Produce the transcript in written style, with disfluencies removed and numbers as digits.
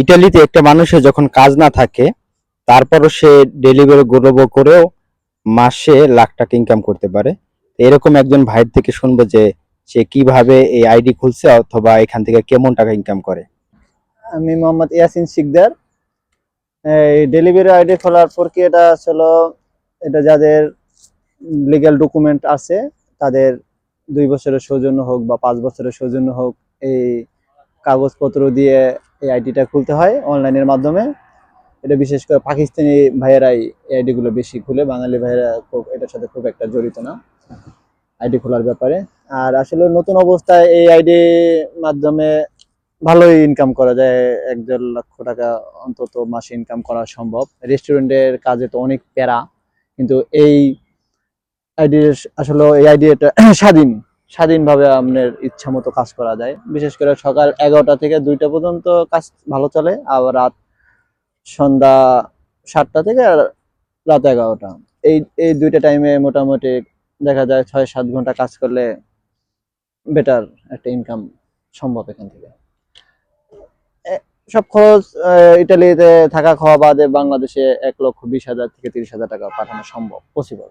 ইটালিতে একটা মানুষের যখন কাজ না থাকে তারপরও সে ডেলিভারি গ্রো করেও মাসে লাখ টাকা ইনকাম করতে পারে। এরকম একজন ভাইয়ের থেকে শুনবো যে সে কিভাবে এই আইডি খুলছে অথবা এখান থেকে কেমন টাকা ইনকাম করে। আমি মোহাম্মদ ইয়াসিন শিকদার। এই ডেলিভারি আইডি খোলার প্রক্রিয়াটা আসলে এটা যাদের লিগ্যাল ডকুমেন্ট আছে তাদের 2 বছরের সৌজন্য হোক বা 5 বছরের সৌজন্য হোক, এই কাগজপত্র দিয়ে এই আইডিটা খুলতে হয় অনলাইনের মাধ্যমে। এটা বিশেষ করে পাকিস্তানি ভাইয়েরাই এই আইডি গুলো বেশি খুলে, বাঙালি ভাইয়েরা খুব এটার সাথে খুব একটা জড়িত না আইডি খোলার ব্যাপারে। আর আসলে নতুন অবস্থায় এই আইডি মাধ্যমে ভালোই ইনকাম করা যায়, 1-1.5 লক্ষ টাকা অন্তত মাসে ইনকাম করা সম্ভব। রেস্টুরেন্টের কাজে তো অনেক প্যারা, কিন্তু এই আইডি আসলে এই আইডি এটা স্বাধীনভাবে আপনার ইচ্ছা মতো কাজ করা যায়। বিশেষ করে সকাল 11টা থেকে 2টা পর্যন্ত কাজ ভালো চলে, আবার সন্ধ্যা 7টা থেকে রাত 11টা, এই এই 2টা টাইমে মোটামুটি দেখা যায় 6-7 ঘন্টা কাজ করলে বেটার একটা ইনকাম সম্ভব এখান থেকে। সব খরচ ইটালিতে থাকা খাওয়া বাদে বাংলাদেশে 1,20,000 থেকে 30,000 টাকা পাঠানো সম্ভব, পসিবল।